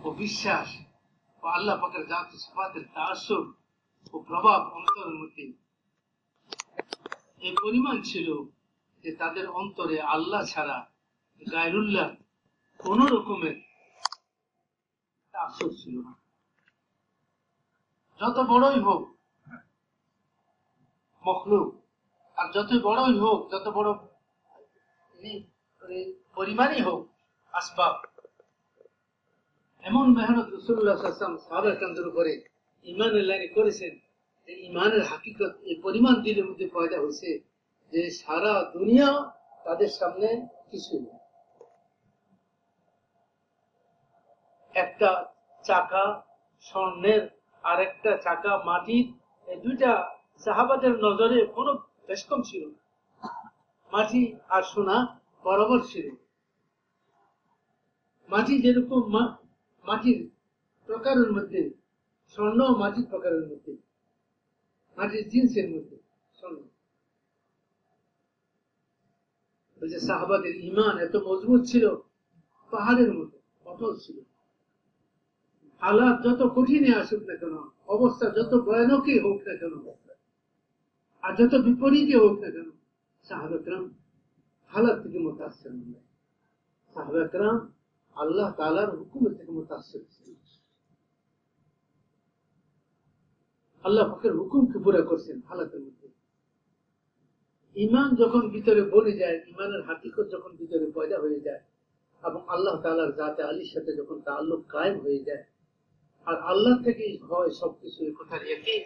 ও বিশ্বাস ও আল্লাহ পাকের জাত সিফাতের তাআসসুর ও প্রভাব অন্তরের মধ্যে এই পরিমাণ ছিল যে তাদের অন্তরে আল্লাহ ছাড়া গায়রুল্লাহ কোন রকমের তাআসসুর ছিল না। যত বড়ই হোক মখলুক, আর যত বড়ই হোক, যত বড় পরিমাণই হোক আসবাব, এমন মেহনত রাসূলুল্লাহ সাল্লাল্লাহু আলাইহি ওয়াসাল্লাম সাহাবায়ে উপরে ঈমানের লাইনে করেছেন যে ঈমানের হাকিকত এই পরিমাণ দিলের মধ্যে পয়দা হয়েছে যে সারা দুনিয়া তাদের সামনে কিছুই না। একটা চাকা স্বর্ণের আর একটা চাকা মাটির, এই দুইটা সাহাবাদের নজরে কোনো বেশকম ছিল না। মাটি আর সোনা বরাবর ছিল। মাটি যেরকম মাটির প্রকারের মধ্যে, স্বর্ণ মাটির প্রকারের মধ্যে, মাটির জিনিসের মধ্যে স্বর্ণ। সাহাবাদের ঈমান এত মজবুত ছিল, পাহাড়ের মতো অটল ছিল। হালাত যত কঠিনে আসুক না কেন, অবস্থা যত ভয়ানকই হোক না কেন, আর যত বিপরীতই হোক না কেন, সাহাবা কেরাম হালাত থেকে মুতাসসির নয়। সাহাবা কেরাম আল্লাহ তাআলার হুকুমের থেকে মুতাসসির ছিলেন। আল্লাহ পাকের হুকুমকে পুরা করছেন হালাতের মধ্যে। ঈমান যখন ভিতরে বনে যায়, ঈমানের হাকিকত যখন ভিতরে পয়দা হয়ে যায় এবং আল্লাহ তাআলার জাতে আলীর সাথে যখন তাআল্লুক কায়েম হয়ে যায়, আর আল্লাহ থেকেই হয় সবকিছু, এই কথার ইয়াকিন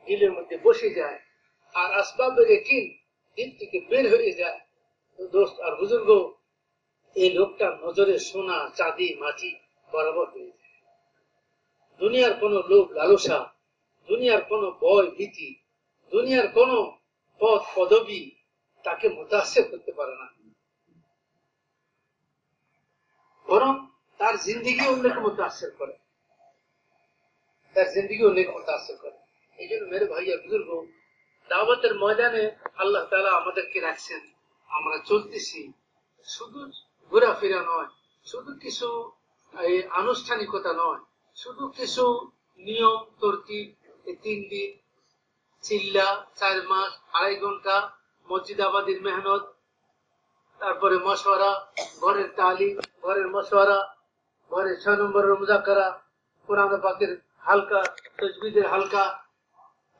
দিলের মধ্যে বসে যায়, আর আসবাবের ইয়াকিন দিল থেকে বের হয়ে যায়, তো দোস্ত আর বুজুর্গ, এই লোকটার নজরে সোনা চাঁদি মাটি বরাবর হয়ে যায়। দুনিয়ার কোন লোভ লালসা, দুনিয়ার কোন ভয় ভীতি, দুনিয়ার কোন পদ পদবি তাকে মুতাসসির করতে পারে না, বরং তার জিন্দেগি অন্যকে মুতাসসির করে, তার জিন্দেগি অন্যকে মুতাসসির করে। এই জন্য মেরে ভাইয়া বুজুর্গ, দাওয়াতের ময়দানে আল্লাহ তাআলা আমাদেরকে রাখছেন, আমরা চলতেছি, শুধু ঘোরাফেরা নয়, শুধু কিছু আনুষ্ঠানিকতা নয়, শুধু কিছু নিয়ম তরতিব, 3 দিন চিল্লা, 4 মাস, 2.5 ঘন্টা মসজিদ আবাদির মেহনত, তারপরে মশওয়ারা, ঘরের তালিম, ঘরের মশওয়ারা, ঘরের 6 নম্বরের মুযাকারা, কোরআন পাকের হালকা, তাজবীদের হালকা,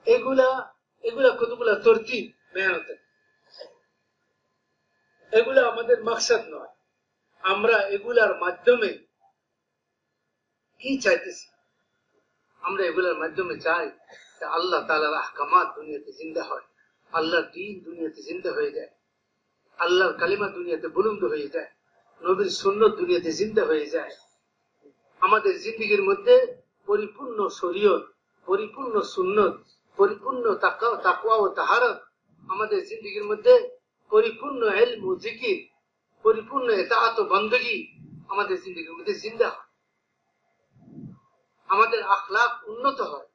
এগুলা কতগুলা তরতিব মেহনত, এগুলা আমাদের মাকসাদ নয়। আমরা এগুলার মাধ্যমে কি চাইতেছি? আমরা এগুলার মাধ্যমে চাই যে আল্লাহ তাআলার আহকামাত দুনিয়াতে জিন্দা হয়, আল্লাহর দ্বীন দুনিয়াতে জিন্দা হয়ে যায়, আল্লাহর কালিমা দুনিয়াতে বুলন্দ হয়ে যায়, নবীর সুন্নাত দুনিয়াতে জিন্দা হয়ে যায়। আমাদের জিন্দেগির মধ্যে পরিপূর্ণ শরীয়ত, পরিপূর্ণ সুন্নাত, পরিপূর্ণ তাকওয়া ও তাহারাত, আমাদের জিন্দেগির মধ্যে পরিপূর্ণ ইলম ও জিকির, পরিপূর্ণ ইতাআত ও বندگی আমাদের জিন্দেগির মধ্যে জিন্দা হয়। আমাদের আখলাক উন্নত হয়,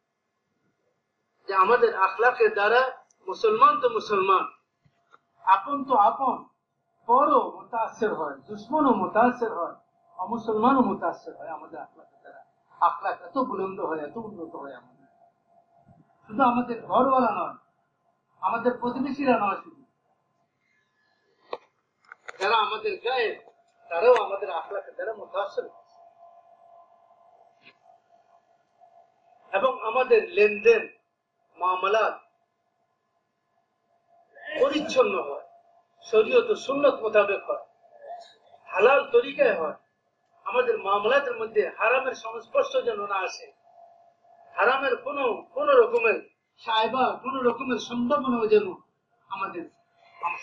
যে আমাদের আখলাকের দ্বারা মুসলমান তো মুসলমান, আপন তো আপন, পরও মুতাসসির হয়, দুশমনও মুতাসসির হয়, অমুসলমানও মুতাসসির হয় আমাদের আখলাকের দ্বারা। আখলাক এত বুলন্দ হয়, এত উন্নত হয় আমাদের, শুধু আমাদের ঘরওয়ালা নয়, আমাদের প্রতিবেশীরা নয়, শুধু যারা আমাদের গায়ে, তারাও আমাদের আখলাকের দ্বারা মুতাসসির হয়। এবং আমাদের লেনদেন মামলাত পরিচ্ছন্ন হয়, শরীয়ত ও সুন্নাত মোতাবেক হয়, হালাল তরিকায় হয়। আমাদের মামলাতের মধ্যে হারামের সংস্পর্শ যেন না আসে, হারামের কোন রকমের সায়বা, কোন রকমের সম্ভাবনা যেন আমাদের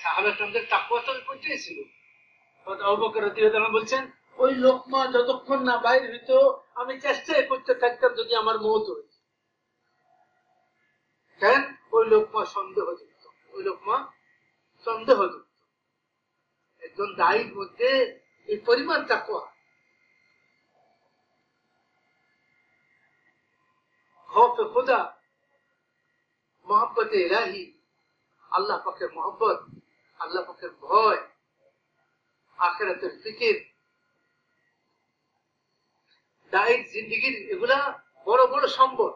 সাহাবায়ে কেরামদের তাকওয়াতে পৌঁছেছিল। আবু বকর রাদিয়াল্লাহু আনহু বলছেন, ওই লোকমা যতক্ষণ না বাইর হইতো আমি চেষ্টাই করতে থাকতাম যদি আমার মওত হয়। কেন? ওই লোকমা সন্দেহযুক্ত, ওই লোকমা সন্দেহযুক্ত। একজন দায়ীর মধ্যে এই পরিমাণ তাকওয়া, খৌফ খুদা, মোহাব্বতে ইলাহি, আল্লাহ পাকের মোহাব্বত, আল্লাহ পাকের ভয়, আখিরাতের ফিকির, দায়ের জিন্দিগির এগুলা বড় বড় সম্পদ।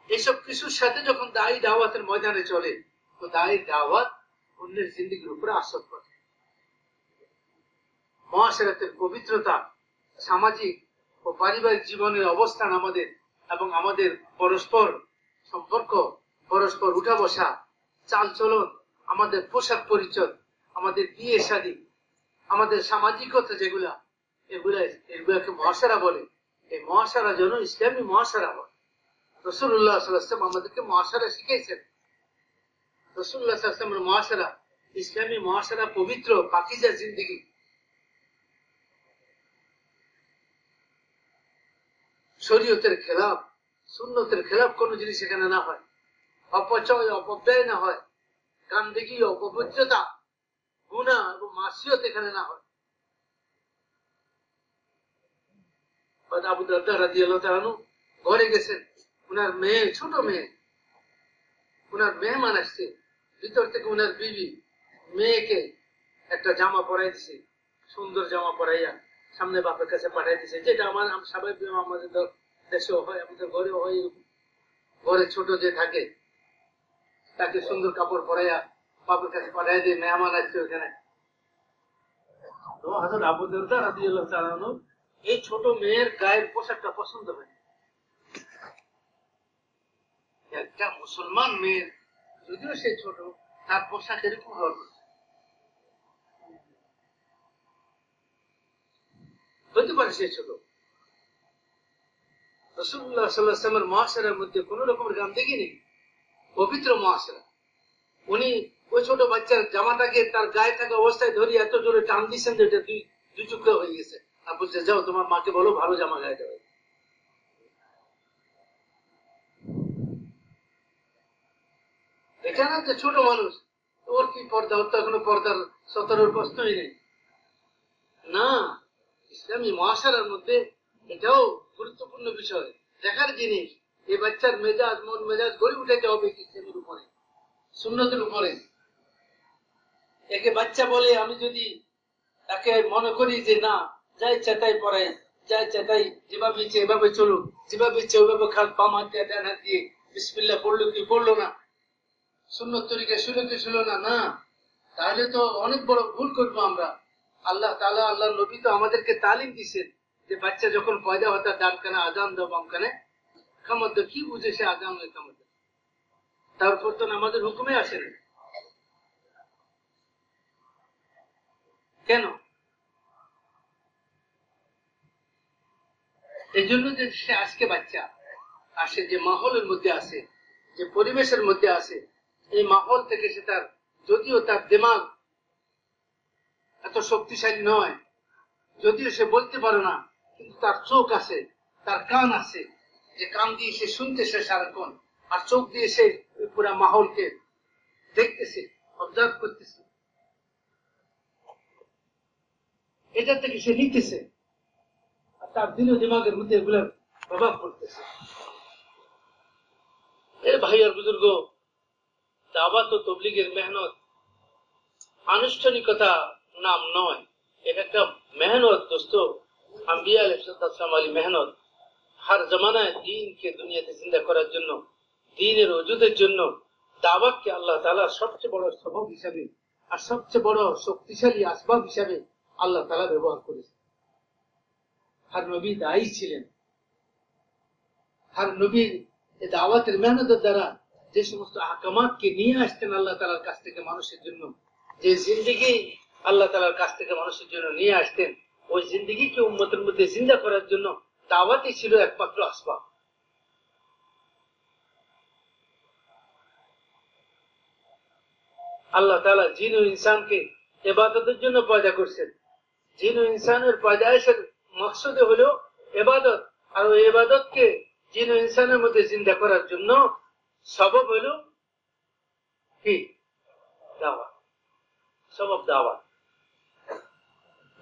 এইসব কিছুর সাথে যখন দায়ী দাওয়াতের ময়দানে চলে, তো দায়ী দাওয়াত অন্যের জিন্দিগির উপরে আসর করে। মহাশরাতের পবিত্রতা, সামাজিক ও পারিবারিক জীবনের অবস্থান আমাদের এবং আমাদের পরস্পর সম্পর্ক, পরস্পর উঠা বসা, চাল চলন, আমাদের পোশাক পরিচ্ছদ, আমাদের বিয়ে শাদী, আমাদের সামাজিকতা যেগুলা, এগুলাকে মহাশারা বলে। এই মহাশারা যেন ইসলামী মহাশারা হয়। রাসূলুল্লাহ সাল্লাল্লাহু আলাইহি ওয়াসাল্লাম আমাদেরকে মহাশারা শিখিয়েছেন। রাসূলুল্লাহ সাল্লাল্লাহু আলাইহি ওয়াসাল্লামের মহাশারা, ইসলামী মহাশারা পবিত্র পাকিজা জিন্দেগি। শরীয়তের খেলাফ, সুন্নতের খেলাফ কোন জিনিস এখানে না হয়, অপচয় অপব্যয় না হয়, গান্দেগি অপবিত্রতা, গুনাহ এবং মাসিয়ত এখানে না হয়। আবু দারদা রাদিয়াল্লাহু তাআলা আনহু ঘরে গেছেন, উনার মেয়ে, ছোট মেয়ে, উনার মেহমান আসছে, ভিতর থেকে উনার বিবি মেয়েকে একটা জামা পরাই দিছে, সুন্দর জামা পরাইয়া সামনে বাপের কাছে পাঠাই দিছে, যেটা স্বাভাবিক আমাদের দেশেও হয়, আমাদের ঘরেও হয়। ঘরে ছোট যে থাকে তাকে সুন্দর কাপড় পরাইয়া বাপের কাছে পাঠাই দিয়ে মেহমান আসছে ওখানে। তো হযরত আবু দারদা রাদিয়াল্লাহু তাআলা আনহু এই ছোট মেয়ের গায়ের পোশাকটা পছন্দ হয়। একটা মুসলমান মেয়ের, যদিও সে ছোট, তার পোশাক এরকম হওয়ার হতে পারে সে ছোট। রাসূলুল্লাহ সাল্লাল্লাহু আলাইহি ওয়াসাল্লামের মহাশারার মধ্যে কোন রকমের গান্দেগি নেই, পবিত্র মহাশারা। উনি ওই ছোট বাচ্চার জামাটাকে তার গায়ে থাকা অবস্থায় ধরে এত জোরে টান দিচ্ছেন যে এটা দুই টুকরা হয়ে গেছে। আর বলছে, যাও তোমার মাকে বলো ভালো জামা গায়ে দেবে। এটা না যে ছোট মানুষ, ওর কি পর্দা, ওর তো এখনো পর্দার সতরের প্রশ্নই নেই। না, ইসলামী মহাশারার মধ্যে এটাও গুরুত্বপূর্ণ বিষয়, দেখার জিনিস। এই বাচ্চার মেজাজ, মন মেজাজ গড়ে উঠাইতে হবে ইসলামের উপরে, সুন্নতের উপরে। একে বাচ্চা বলে আমি যদি তাকে মনে করি যে না, যা ইচ্ছা তাই পড়ে, যা ইচ্ছা তাই, যেভাবে ইচ্ছে এভাবে চলুক, যেভাবে ইচ্ছে ওইভাবে খাল বাম হাত দিয়ে ডান হাত দিয়ে বিসমিল্লাহ পড়লো কি পড়লো না, সুন্নত তরিকা শুরু কি শুলো না, না, তাহলে তো অনেক বড় ভুল করবো আমরা। আল্লাহ তাআলা, আল্লাহ নবী তো আমাদেরকে তালিম দিচ্ছেন যে বাচ্চা যখন পয়দা হয় তার ডান কানে আজান দাও, বাম কানে খামত দাও। কি বুঝে সে আজান হয় খামত দাও? তারপর তো আমাদের হুকুমে আসে না। কেন? এই জন্য যে সে আজকে বাচ্চা আসে, যে মাহলের মধ্যে আসে, যে পরিবেশের মধ্যে আসে, এই মাহল থেকে সে তার, যদিও তার দিমাগ এত শক্তিশালী নয়, যদিও সে বলতে পারে না, কিন্তু তার চোখ আছে, তার কান আছে, যে কান দিয়ে সে শুনতেছে সারাক্ষণ, আর চোখ দিয়ে সে পুরা মাহলকে দেখতেছে, অবজার্ভ করতেছে, এটা থেকে সে নিতেছে, আর তার দিন দিমাগের মধ্যে এগুলোর প্রভাব পড়তেছে। এর ভাই আর বুজুর্গ, দাওয়াত ও তবলিগের মেহনত আনুষ্ঠানিকতা নাম নয়, এটা একটা মেহনত দোস্ত, আম্বিয়া আলাইহিসসালাম আলী মেহনত। हर जमानाয় দ্বীনকে দুনিয়াতে জিন্দা করার জন্য, দ্বীনের ওজুদের জন্য দাওয়াতকে আল্লাহ তাআলা সবচেয়ে বড় সবব হিসাবে আর সবচেয়ে বড় শক্তিশালী আসবাব হিসাবে আল্লাহ তাআলা ব্যবহার করেছেন। हर নবী দায়ী ছিলেন। हर নবীর এই দাওয়াতের মেহনতের দ্বারা যে সমস্ত আহকামাতকে নিয়ে আসতেন আল্লাহ তাআলার কাছ থেকে মানুষের জন্য, যে জিন্দেগি আল্লাহ তাআলার কাছ থেকে মানুষের জন্য নিয়ে আসতেন, ওই জিন্দেগিকে উম্মতের মধ্যে জিন্দা করার জন্য দাওয়াতই ছিল একমাত্র আসবাব। আল্লাহ তাআলা জিন ও ইনসানকে ইবাদতের জন্য পয়দা করছেন। জিন ও ইনসানের পয়দায়েশের মকসদে হলো ইবাদত, আর ওই ইবাদতকে জিন ও ইনসানের মধ্যে জিন্দা করার জন্য সবব হলো কি? দাওয়াত। সবব দাওয়াত।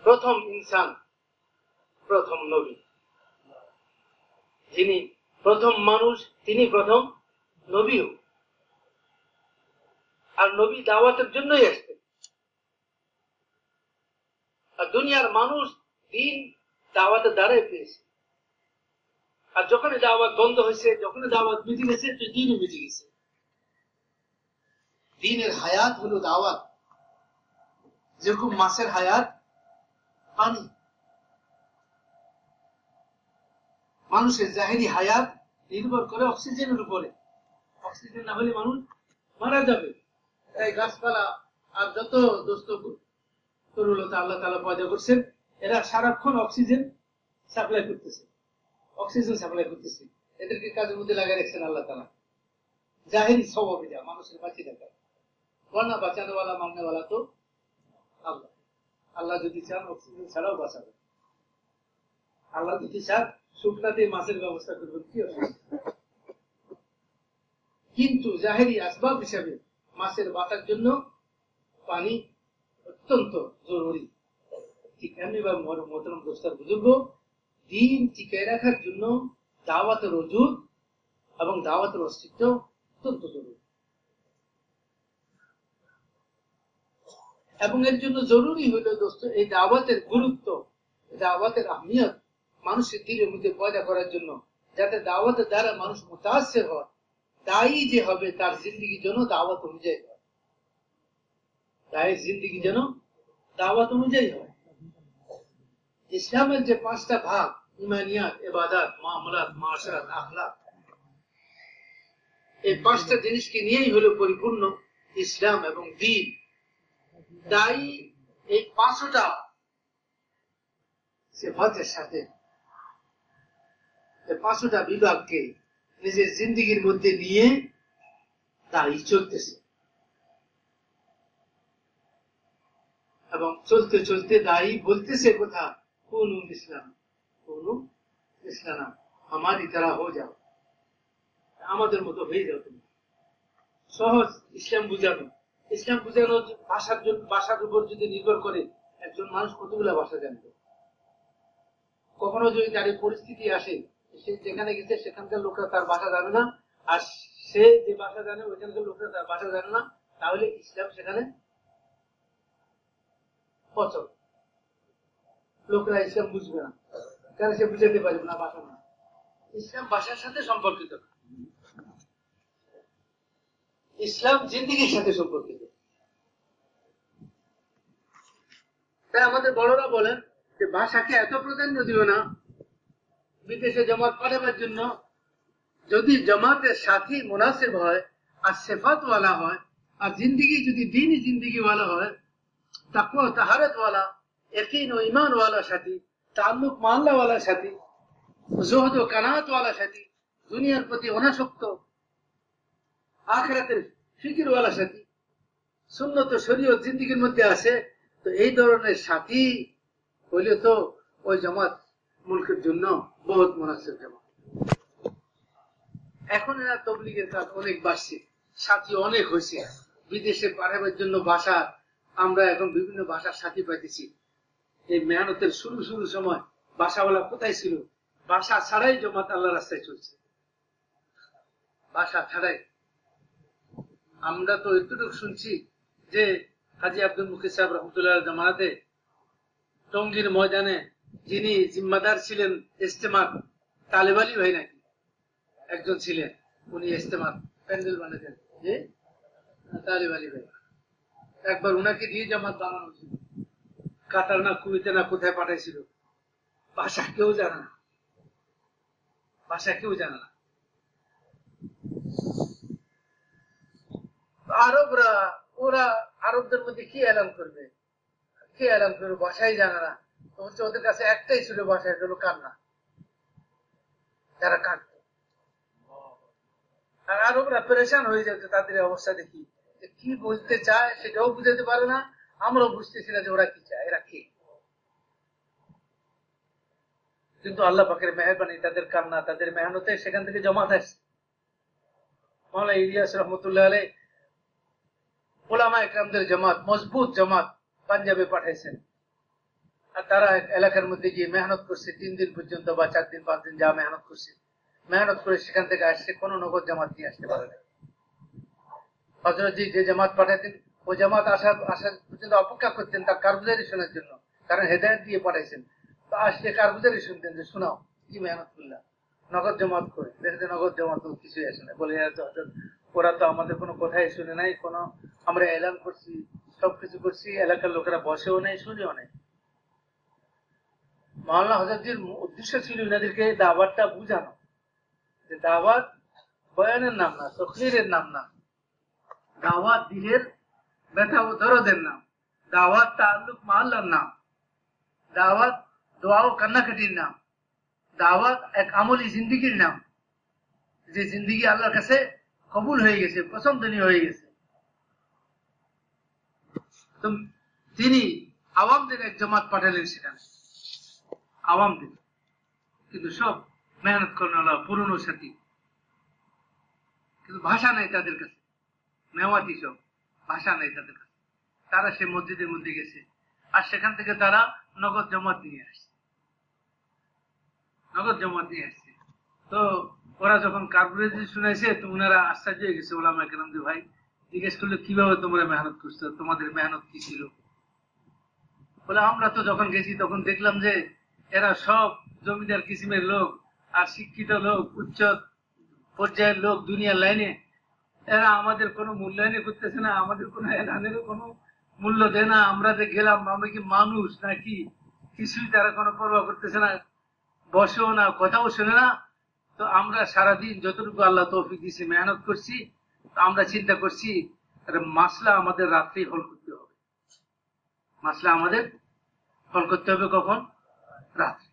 প্রথম ইনসান, প্রথম নবী, যিনি প্রথম মানুষ, তিনি প্রথম নবীও। আর নবী দাওয়াতের জন্যই আসতেন। আর দুনিয়ার মানুষ দিন দাওয়াতের দ্বারাই পেয়েছে। আর যখনই দাওয়াত বন্ধ হয়েছে, যখনই দাওয়াত মিটে গেছে, তো দিনও মিটে গেছে। দিনের হায়াত হলো দাওয়াত, যেরকম মাছের হায়াত পানি। মানুষের জাহেরি হায়াত নির্ভর করে অক্সিজেনের উপরে। অক্সিজেন না হলে মানুষ মারা যাবে। তাই গাছপালা আর যত দোস্ত তরুলতা আল্লাহ তাআলা পয়দা করছেন, এরা সারাক্ষণ অক্সিজেন সাপ্লাই করতেছে, অক্সিজেন সাপ্লাই করতেছে। এদেরকে কাজের মধ্যে লাগাই রাখছেন আল্লাহ তাআলা। জাহেরি স্বভাবে যা মানুষের বাঁচিয়ে রাখা, বর্ণা বাঁচানোওয়ালা মাননেওয়ালা তো আল্লাহ। আল্লাহ যদি চান অক্সিজেন ছাড়াও বাঁচাবে। আল্লাহ যদি চান শুকনাতে মাছের ব্যবস্থা করবেন, কি অসুবিধা। কিন্তু জাহেরি আসবাব হিসাবে মাছের বাঁচার জন্য পানি অত্যন্ত জরুরি। ঠিক এমনি বা মোহতরম দোস্তার বুজুর্গ, দিন টিকায় রাখার জন্য দাওয়াতের ওজুদ এবং দাওয়াতের অস্তিত্ব অত্যন্ত জরুরি। এবং এর জন্য জরুরি হইল দোস্ত, এই দাওয়াতের গুরুত্ব, দাওয়াতের আহমিয়ত মানুষের দিলের মধ্যে পয়দা করার জন্য, যাতে দাওয়াতের দ্বারা মানুষ মুতাসির হয়, দায়ী যে হবে তার জিন্দিগি যেন দাওয়াত অনুযায়ী হয়, দায়ের জিন্দিগি যেন দাওয়াত অনুযায়ী হয়। ইসলামের যে 5টা ভাগ, ইমানিয়াত, ইবাদাত, মুআমালাত, মুআশারাত, আখলাক, এই 5টা জিনিসকে নিয়েই হলো পরিপূর্ণ ইসলাম এবং দ্বীন। তাই এই 5টা সিফাতের সাথে 5টা বিভাগকে নিজের জিন্দিগির মধ্যে নিয়ে তাই চলতেছে, এবং চলতে চলতে দায়ী বলতেছে কথা, কুনু ইসলাম, কুনু ইসলাম, আমারই তারা হয়ে যাও, আমাদের মতো হয়ে যাও তুমি। সহজ ইসলাম বুঝানো। ইসলাম বুঝানো ভাষার উপর যদি নির্ভর করে, একজন মানুষ কতগুলা ভাষা জানবে। কখনো যদি তার পরিস্থিতি আসে, সে যেখানে গেছে সেখানকার লোকরা তার ভাষা জানে না, আর সে যে ভাষা জানে ওইখানকার লোকরা তার ভাষা জানে না, তাহলে ইসলাম সেখানে পচন। লোকরা ইসলাম বুঝবে না, কারণ সে বুঝাতে পারবে না, ভাষা না। ইসলাম ভাষার সাথে সম্পর্কিত না, ইসলাম জিন্দিগির সাথে সম্পর্কিত। তাই আমাদের বড়রা বলেন যে ভাষাকে এত প্রাধান্য দিও না, বিদেশে জামাত পাঠাবার জন্য যদি জামাতের সাথী মুনাসিব হয়, আর সেফাতওয়ালা হয়, আর জিন্দিগি যদি দ্বীনি জিন্দিগিওয়ালা হয়, তাকওয়া তাহারাতওয়ালা, ইয়াকিন ও ঈমানওয়ালা সাথী, তাআল্লুক মা আল্লাহওয়ালা সাথী, যুহদ ও কানাতওয়ালা সাথী, দুনিয়ার প্রতি অনাসক্ত, আখিরাতের ফিকিরওয়ালা সাথী, সুন্নত ও শরীয়ত জিন্দিগির মধ্যে আছে, তো এই ধরনের সাথী হইলে তো ওই জামাত মুলকের জন্য বহুত মুনাসিব জামাত। এখন এরা তবলিগের কাজ অনেক বাড়ছে, সাথী অনেক হয়েছে। বিদেশে পাঠাবার জন্য ভাষা, আমরা এখন বিভিন্ন ভাষার সাথী পাইতেছি। এই মেহনতের শুরু সময় ভাষাওয়ালা কোথায় ছিল? ভাষা ছাড়াই জামাত আল্লাহ রাস্তায় চলছে, ভাষা ছাড়াই। আমরা তো এতটুকু শুনছি যে হাজী আব্দুল মুকিত সাহেব রহমতুল্লাহ জামানাতে টঙ্গীর ময়দানে যিনি জিম্মাদার ছিলেন ইজতেমার, তালেব আলী ভাই নাকি একজন ছিলেন, উনি ইজতেমার প্যান্ডেল বানাতেন, যে তালেব আলী ভাই। একবার উনাকে দিয়ে জামাত বানানো ছিল, কাতার না কুয়েতে না কোথায় পাঠাইছিল। ভাষা কেউ জানে না, ভাষা কেউ জানে না। আরবরা, ওরা আরবদের মধ্যে কি এলান করবে, কে এলান করবে, ভাষাই জানে না। তো হচ্ছে ওদের কাছে একটাই ছিল ভাষা, এটা হলো কান্না, যারা কাঁদত। আর আরবরা পরেশান হয়ে যেত তাদের অবস্থা দেখি, কি বলতে চায় সেটাও বুঝাতে পারে না, আমরাও বুঝতেছি না যে ওরা কি চায়, এরা কে। কিন্তু আল্লাহ পাকের মেহেরবানি, তাদের কান্না, তাদের মেহনতে সেখান থেকে জামাত আসছে। মাওলানা ইলিয়াস রহমতুল্লাহ আলাইহি উলামা ইকরামদের জামাত, মজবুত জামাত পাঞ্জাবে পাঠাইছেন। আর তারা এলাকার মধ্যে গিয়ে মেহনত করছে, 3 দিন পর্যন্ত বা 4 দিন 5 দিন যা মেহনত করছে, মেহনত করে সেখান থেকে আসছে, কোন নগদ জামাত নিয়ে আসতে পারে না। হযরত যে জামাত পাঠাতেন, ওই জামাত আসার পর্যন্ত অপেক্ষা করতেন তার কারগুজারি শোনার জন্য, কারণ হেদায়েত দিয়ে পাঠাইছেন। তো আসলে কারগুজারি শুনতেন যে শোনাও কি মেহনত করলাম, নগদ জমাত করে দেখতে নগদ জমাত কিছুই আসে না। বলে ওরা তো আমাদের কোনো কথাই শুনে নাই, কোনো আমরা এলান করছি, সবকিছু করছি, এলাকার লোকেরা বসেও নাই, শুনেও নাই। মাওলানা হযরতজির উদ্দেশ্য ছিল এনাদেরকে দাওয়াতটা বুঝানো, যে দাওয়াত বয়ানের নাম না, তকরিরের নাম না, দাওয়াত দিলের ব্যথা ও দরদের নাম, দাওয়াত তাআল্লুক মা আল্লাহর নাম, দাওয়াত দোয়া ও কান্নাকাটির নাম, দাওয়াত এক আমলি জিন্দিগির নাম, যে জিন্দিগি আল্লাহর কাছে কবুল হয়ে গেছে, পছন্দনীয় হয়ে গেছে। তো তিনি আওয়ামদের এক জামাত পাঠালেন সেখানে, আওয়ামদের, কিন্তু সব মেহনত করেন পুরনো সাথী, কিন্তু ভাষা নাই তাদের কাছে, মেওয়াতি সব, ভাষা নাই তাদের কাছে। তারা সে মসজিদের মধ্যে গেছে, আর সেখান থেকে তারা নগদ জমাত নিয়ে আসছে, নগদ জমাত নিয়ে আসছে। তো ওরা যখন কারগুজারি শুনাইছে, তো ওনারা আশ্চর্য হয়ে গেছে ওলামায়ে কেরাম, যে ভাই জিজ্ঞেস করলে কিভাবে তোমরা মেহনত করছো, তোমাদের মেহনত কি ছিল? বলে আমরা তো যখন গেছি তখন দেখলাম যে এরা সব জমিদার কিসিমের লোক, আর শিক্ষিত লোক, উচ্চ পর্যায়ের লোক দুনিয়ার লাইনে, এরা আমাদের কোনো মূল্যায়ন করতেছে না, আমাদের কোনো এলানেরও কোনো মূল্য দেয় না। আমরা যে গেলাম, আমরা কি মানুষ নাকি, কিছুই তারা কোনো পরোয়া করতেছে না, বসেও না, কথাও শোনে না। তো আমরা সারাদিন যতটুকু আল্লাহ তৌফিক দিয়েছি মেহনত করছি, আমরা চিন্তা করছি মাসলা আমাদের রাত্রি হল করতে হবে, মাসলা আমাদের হল করতে হবে কখন? রাত্রি।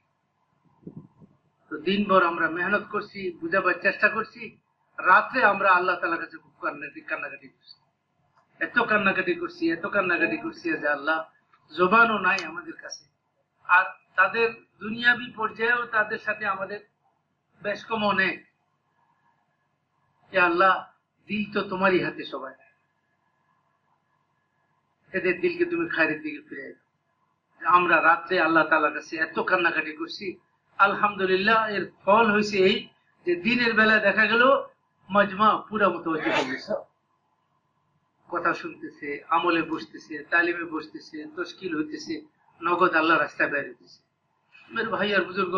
তো দিনভর আমরা মেহনত করছি, বুঝাবার চেষ্টা করছি, রাত্রে আমরা আল্লাহ তাআলার কাছে খুব কান্নাকাটি করছি, এত কান্নাকাটি করছি, এত কান্নাকাটি করছি যে আল্লাহ জবানও নাই আমাদের কাছে। আর তাদের দুনিয়াবি পর্যায়েও তাদের সাথে আমাদের বেশ কম অনেক। আল্লাহ দিল তো তোমারই হাতে, সবাই এদের দিলকে তুমি খায়রের দিকে ফিরে দাও। আমরা রাত্রে আল্লাহ তাআলার কাছে এত কান্নাকাটি করছি, আলহামদুলিল্লাহ এর ফল হয়েছে এই যে দিনের বেলা দেখা গেল মজমা পুরা মুতাওয়াজ্জিহ হয়ে গেছে, কথা শুনতেছে, আমলে বসতেছে, তালিমে বসতেছে, তশকিল হইতেছে, নগদ আল্লাহ রাস্তায় বের হইতেছে। মেরে ভাই আর বুজুর্গ,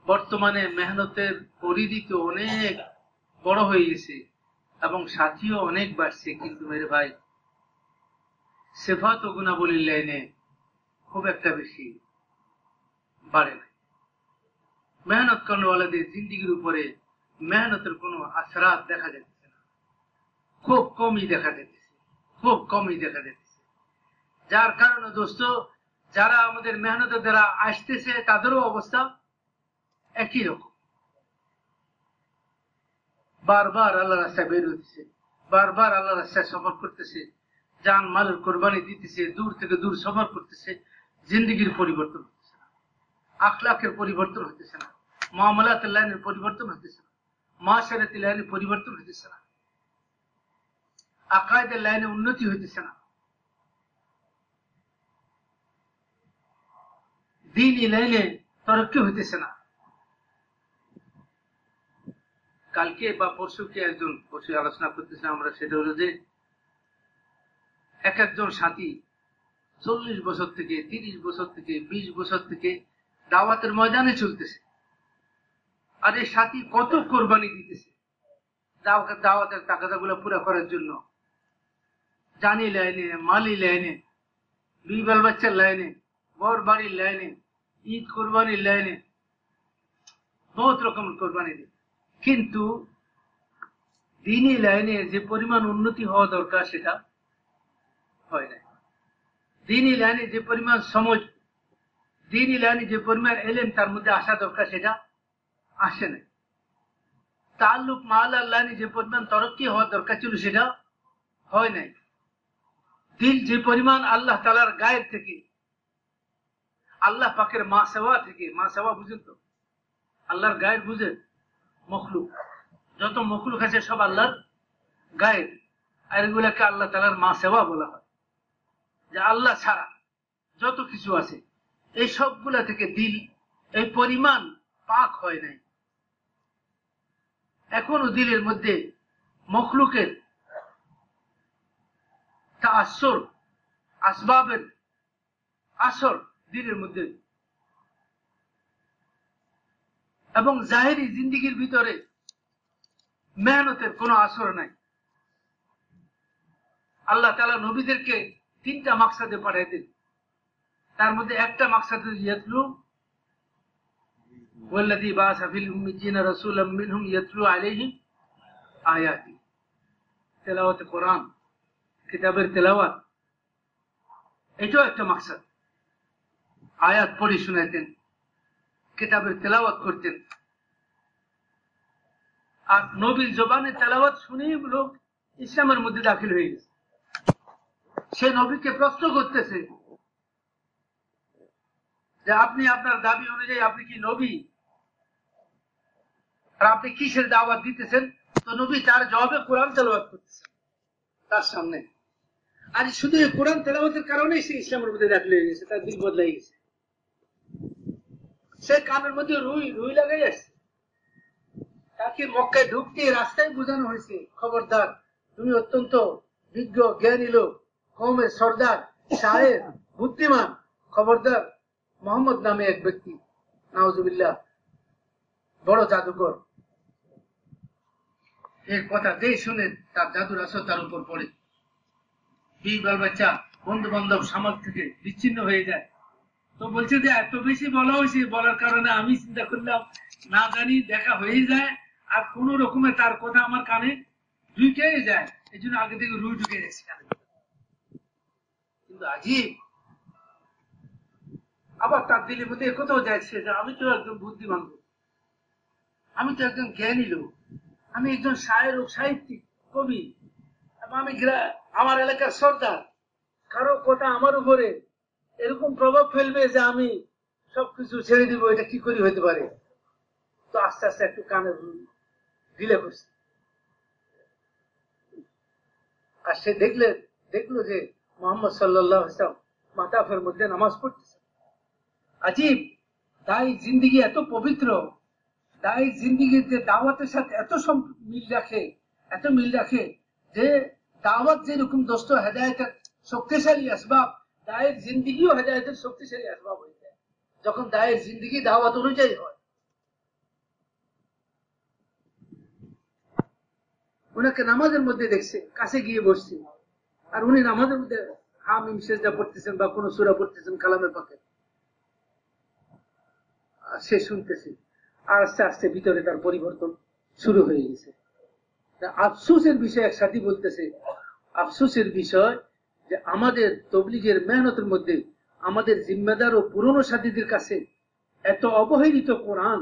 বর্তমানে মেহনতের পরিধি তো অনেক বড় হয়ে গেছে এবং সাথীও অনেক বাড়ছে, কিন্তু মেরে ভাই সিফাত ও গুণাবলীর লাইনে খুব একটা বেশি বাড়ে না। মেহনত করেওয়ালাদের জিন্দিগির উপরে মেহনতের কোনো আসরাত দেখা যাচ্ছে না, খুব কমই দেখা যাচ্ছে, খুব কমই দেখা যাচ্ছে। যার কারণে দোস্ত, যারা আমাদের মেহনতের দ্বারা আসতেছে তাদেরও অবস্থা একই রকম, বারবার আল্লাহ রাস্তায় বের হতেছে, বারবার আল্লাহ রাস্তায় সফর করতেছে, জান মালের কোরবানি দিতেছে, দূর থেকে দূর সফর করতেছে, জিন্দিগির পরিবর্তন হতেছে না, আখলাকের পরিবর্তন হতেছে না, মুআমালাতের লাইনের পরিবর্তন হতেছে না, মাশারাতের লাইনে পরিবর্তন হতেছে না, আকায়েদের লাইনে উন্নতি হইতেছে না, দ্বীনি লাইনে তরক্কি হইতেছে না। কালকে বা পরশুকে একজন বসে আলোচনা করতেছিলাম আমরা, সেটা হলো যে এক একজন সাথী 40 বছর থেকে, 30 বছর থেকে, 20 বছর থেকে দাওয়াতের ময়দানে চলতেছে, আর এই সাথী কত কোরবানি দিতেছে দাওয়াতের তাকাদাগুলো পুরা করার জন্য, জানি লাইনে, মালি লাইনে, দুই বাল বাচ্চার লাইনে, বর বাড়ির লাইনে, ঈদ কোরবানির লাইনে, বহুত রকমের কোরবানি দেয়। কিন্তু দ্বীনি লাইনে যে পরিমাণ উন্নতি হওয়া দরকার সেটা হয় না। দ্বীনি লাইনে যে পরিমাণ সমঝ, দ্বীনি লাইনে যে পরিমাণ এলেম তার মধ্যে আসা দরকার সেটা আসে না। তাআল্লুক মা আল্লাহর লাইনে যে পরিমাণ তরক্কি হওয়া দরকার ছিল সেটা হয় নাই। দিল যে পরিমাণ আল্লাহ তাআলার গায়ের থেকে, আল্লাহ পাকের মা সেবা থেকে, মা সেবা বুঝেন তো, আল্লাহর গায়ের বুঝেন, মখলুক, যত মখলুক আছে সব আল্লাহর গায়ের, আর এগুলাকে আল্লাহ তাআলার মা সেবা বলা হয়। যে আল্লাহ ছাড়া যত কিছু আছে এই সবগুলা থেকে দিল এই পরিমাণ পাক হয় নাই। এখনো দিলের মধ্যে মখলুকের তাআসসুর, আসবাবের আসর দিলের মধ্যে এবং জাহেরি জিন্দিগির ভিতরে মেহনতের কোনো আসর নাই। আল্লাহ তাআলা নবীদেরকে 3টা মাকসাদে পাঠাইতেন, তার মধ্যে একটা মাকসাদ ইয়াতলু ওয়াল্লাযী বাআসা ফিল উম্মিয়্যিনা রাসূলাম মিনহুম ইয়াতলু আলাইহিম আয়াতি, তেলাওয়াত কোরআন, কিতাবের তেলাওয়াত, এটাও একটা মাকসাদ। আয়াত পড়ে শোনাতেন, কিতাবের তেলাওয়াত করতেন। আর নবীর জবানে তেলাওয়াত শুনেই লোক ইসলামের মধ্যে দাখিল হয়ে গেছে। সে নবীকে প্রশ্ন করতেছে যে আপনি আপনার দাবি অনুযায়ী আপনি কি নবী, আর আপনি কিসের দাওয়াত দিতেছেন? তো নবী তার জবাবে কোরআন তেলাওয়াত করতেছেন তার সামনে। আর শুধু এই কোরআন তেলাওয়াতের কারণেই সে ইসলামের মধ্যে দাখিল হয়ে গেছে, তার দিল বদলাই গেছে। সে কানের মধ্যে রুই লাগাই আসছে। তাকে মক্কায় ঢুকতে রাস্তায় বোঝানো হয়েছে, খবরদার তুমি অত্যন্ত বিজ্ঞ জ্ঞানী লোক, কওমের সর্দার, শায়ের, বুদ্ধিমান, খবরদার মোহাম্মদ নামে এক ব্যক্তি, নাউজুবিল্লাহ, বড় জাদুকর। এই কথা যে শুনে তার জাদুর আসর তার উপর পড়ে। বিবি বাল বাচ্চা, বন্ধু বান্ধব, সমাজ থেকে বিচ্ছিন্ন হয়ে যায়। তো বলছে যে এত বেশি বলা হয়েছে, বলার কারণে আমি চিন্তা করলাম না জানি দেখা হয়ে যায়, আর কোন রকমে তার কথা আমার কানে ঢুকে যায়, এই জন্য আগে থেকে রুই ঢুকে গেছে কানে। কিন্তু আজিব, আবার তার দিলের মধ্যে একথাও যাচ্ছে যে আমি তো একজন বুদ্ধিমান লোক, আমি তো একজন জ্ঞানী লোক, আমি একজন শায়ের ও সাহিত্যিক কবি, এবং আমি আমার এলাকার সর্দার, কারো কথা আমার উপরে এরকম প্রভাব ফেলবে যে আমি সবকিছু ছেড়ে দিব, এটা কি করে হইতে পারে? তো আস্তে আস্তে একটু কানে ঢিলে করছে। আর সে দেখলো যে মোহাম্মদ সাল্লাল্লাহু আলাইহি ওয়াসাল্লাম মাতাফের মধ্যে নামাজ পড়তেছে। আজীব, দায়ী জিন্দিগি এত পবিত্র, দায়ী জিন্দিগিতে দাওয়াতের সাথে এত মিল রাখে যে দাওয়াত যেরকম দোস্ত হেদায়েতের শক্তিশালী আসবাব, দায়ের জিন্দিগিও হেদায়েতের শক্তিশালী আসবাব হয়ে যায় যখন দায়ের জিন্দিগি দাওয়াত অনুযায়ী হয়। ওনাকে নামাজের মধ্যে দেখছে, কাছে গিয়ে বসছে, আর উনি নামাজের মধ্যে হামিম সেজদা পড়তেছেন বা কোন সূরা পড়তেছেন কালামে পাকে, সে শুনতেছে। আর আস্তে আস্তে ভিতরে তার পরিবর্তন শুরু হয়ে গেছে। আফসোসের বিষয় এক সাথী বলতেছে, আফসোসের বিষয় যে আমাদের তবলিগের মেহনতের মধ্যে আমাদের জিম্মেদার ও পুরনো সাথীদের কাছে এত অবহেলিত কোরআন।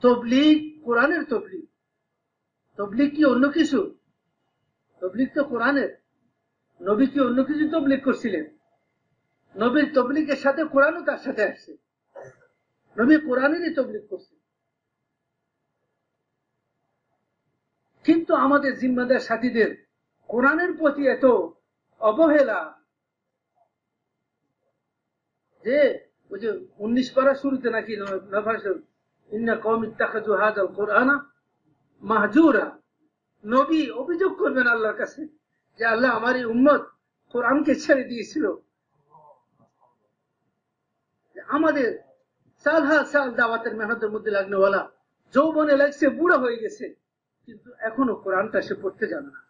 তবলিগ কোরআনের তবলিগ, তবলিগ কি অন্য কিছু? তবলিগ তো কোরআনের। নবী কি অন্য কিছু তবলিগ করছিলেন? নবীর তবলিগের সাথে কোরআনও তার সাথে আসছে, নবী কোরআনেরই তবলিগ করছেন। কিন্তু আমাদের জিম্মাদার সাথীদের কোরআনের প্রতি এত অবহেলা যে ওই যে 19 পারা শুরুতে নাকি ইন্না কওম ইত্তাখাযু হাযাল কুরআনা মাহজুরা, নবী অভিযোগ করবেন আল্লাহর কাছে যে আল্লাহ আমার এই উম্মত কোরআনকে ছেড়ে দিয়েছিল। আমাদের সাল দাওয়াতের মেহনতের মধ্যে লাগনে ওয়ালা যৌবনে লাগছে, বুড়া হয়ে গেছে, কিন্তু এখনো কোরআনটা সে পড়তে জানে না,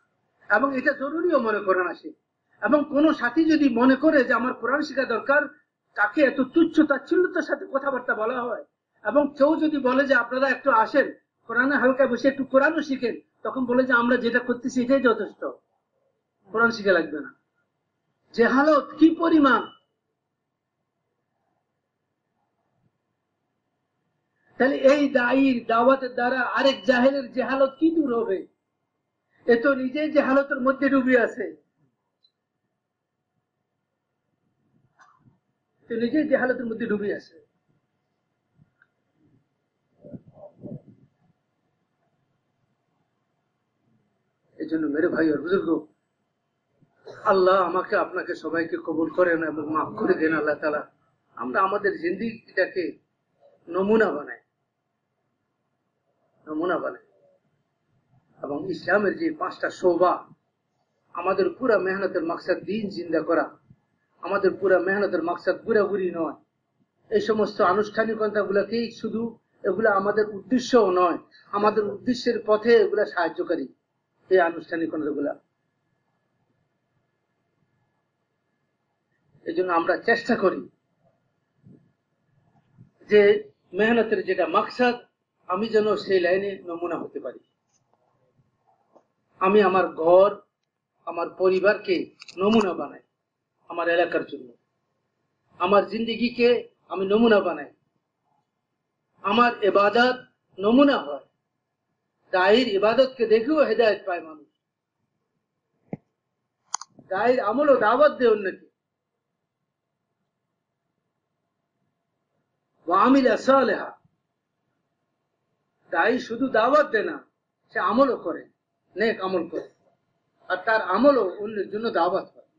এবং এটা জরুরিও মনে করে না সে। এবং কোন সাথী যদি মনে করে যে আমার কোরআন শেখা দরকার, তাকে এত তুচ্ছ তাচ্ছিল্যতার সাথে কথাবার্তা বলা হয়। এবং কেউ যদি বলে যে আপনারা একটু আসেন কোরআনে হালকা বসে একটু কোরআনও শিখেন, তখন বলে যে আমরা যেটা করতেছি এটাই যথেষ্ট, কোরআন শিখে লাগবে না। জেহালত কি পরিমাণ! তাহলে এই দায়ীর দাওয়াতের দ্বারা আরেক জাহেলের জেহালত কি দূর হবে? এ তো নিজেই জেহালতের মধ্যে ডুবে আছে, নিজেই জেহালতের মধ্যে ডুবে আছে। এই জন্য মেরে ভাই আর বুজুর্গ, আল্লাহ আমাকে আপনাকে সবাইকে কবুল করেন এবং মাফ করে দেন। আল্লাহ তাআলা আমরা আমাদের জিন্দেগিটাকে নমুনা বানাই এবং ইসলামের যে 5টা শোভা, আমাদের পুরা মেহনতের মাকসাদ দিন জিন্দা করা, আমাদের পুরা মেহনতের মাকসাদ ঘুরাঘুরি নয়, এই সমস্ত আনুষ্ঠানিকতা গুলাকেই শুধু এগুলা আমাদের উদ্দেশ্যও নয়, আমাদের উদ্দেশ্যের পথে এগুলা সাহায্যকারী এই আনুষ্ঠানিকতাগুলা। এই জন্য আমরা চেষ্টা করি যে মেহনতের যেটা মাকসাদ, আমি যেন সেই লাইনে নমুনা হতে পারি। আমি আমার ঘর, আমার পরিবারকে নমুনা বানাই, আমার এলাকার জন্য আমার জিন্দেগিকে আমি নমুনা বানাই, আমার ইবাদত নমুনা হয়। দায়ের ইবাদতকে দেখেও হেদায়েত পায় মানুষ, দায়ের আমল ও দাওয়াত দেয় অন্যকে। ওয়ামিল সালেহা, দায়ী শুধু দাওয়াত দেয় না, সে আমলও করে, নেক আমল করে, আর তার আমলও অন্যের জন্য দাওয়াত হয়।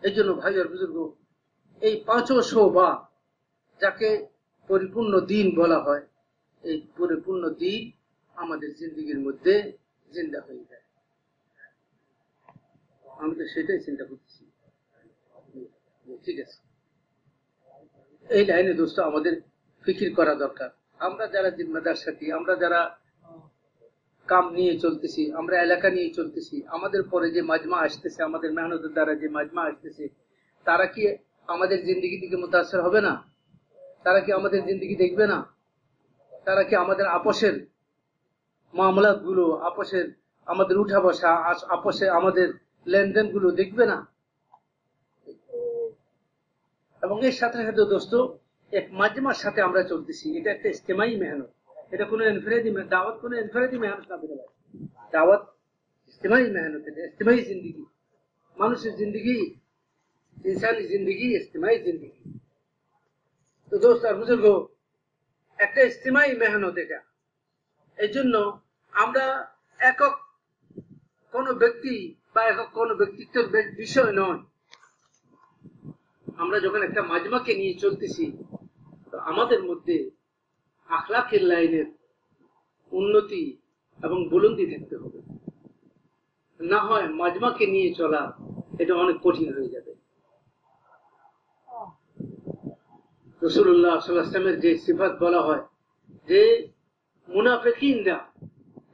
এই জন্য ভাই আর বুজুর্গ, এই পাঁচও শোভা যাকে পরিপূর্ণ দিন বলা হয়, এই পরিপূর্ণ দিন আমাদের জিন্দগির মধ্যে জিন্দা হয়ে যায়। আমি তো সেটাই চিন্তা করতেছি। ঠিক আছে, এই লাইনে দোস্ত আমাদের ফিকির করা দরকার। আমরা যারা জিম্মাদার সাথী, আমরা যারা কাম নিয়ে চলতেছি, আমরা এলাকা নিয়ে চলতেছি, আমাদের পরে যে মাজমা আসতেছে, আমাদের মেহনতের দ্বারা যে মাজমা আসতেছে, তারা কি আমাদের জিন্দগি থেকে মুতাসির হবে না? তারা কি আমাদের জিন্দগি দেখবে না? তারা কি আমাদের আপসের মামলাত গুলো, আপসের আমাদের উঠা বসা, আপসে আমাদের লেনদেন গুলো দেখবে না? এবং এর সাথে সাথে দোস্ত, এক মাজমার সাথে আমরা চলতেছি, এটা একটা ইজতেমাই মেহনত, এটা কোনো ইনফিরাদি দাওয়াত, কোনো ইনফিরাদি মেহনত না বলে দাওয়াত ইজতেমাই মেহনত, এটা ইজতেমাই জিন্দগি, মানুষের জিন্দগি, ইনসানি জিন্দগি, ইজতেমাই জিন্দগি। তো দোস্ত আর বুজুর্গ, একটা ইজতেমাই মেহনত এটা। এই জন্য আমরা একক কোন ব্যক্তি বা একক কোন ব্যক্তিত্বের বিষয় নয়। আমরা যখন একটা মাজমাকে নিয়ে চলতেছি, তো আমাদের মধ্যে আখলাকের লাইনের উন্নতি এবং বুলন্দি থাকতে হবে, না হয় মাজমাকে নিয়ে চলা এটা অনেক কঠিন হয়ে যাবে। রাসূলুল্লাহ সাল্লাল্লাহু আলাইহি ওয়াসাল্লামের যে সিফাত বলা হয়, যে মুনাফিকিনরা,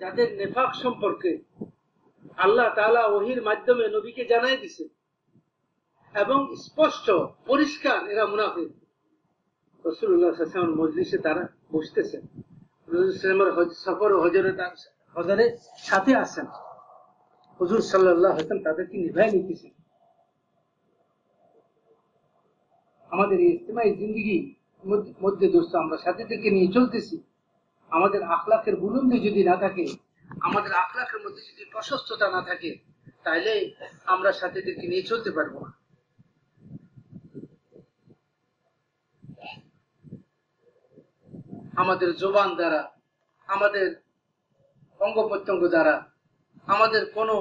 যাদের নেফাক সম্পর্কে আল্লাহ তাআলা ওহীর মাধ্যমে নবীকে জানাই দিয়েছে এবং স্পষ্ট পরিষ্কার এরা মুনাফিক। রাসূলুল্লাহ সাল্লাল্লাহু আলাইহি ওয়াসাল্লামের মজলিসে তারা বসতেছেন, রাসূলুল্লাহ সাল্লাল্লাহু আলাইহি ওয়াসাল্লামের সফর ও হজরের সাথে আছেন, হুজুর সাল্লাল্লাহু আলাইহি ওয়াসাল্লাম তাদেরকে নিভাই নিতেছেন। আমাদের এই ইজতিমাই জিন্দেগির মধ্যে দোস্ত আমরা সাথীদেরকে নিয়ে চলতেছি, আমাদের আখলাকের বুলন্দি যদি না থাকে, আমাদের আখলাকের মধ্যে যদি প্রশস্ততা না থাকে, তাহলে আমরা সাথীদেরকে নিয়ে চলতে পারবো না। আমাদের জবান দ্বারা, আমাদের অঙ্গ প্রত্যঙ্গ দ্বারা, আমাদের কোনো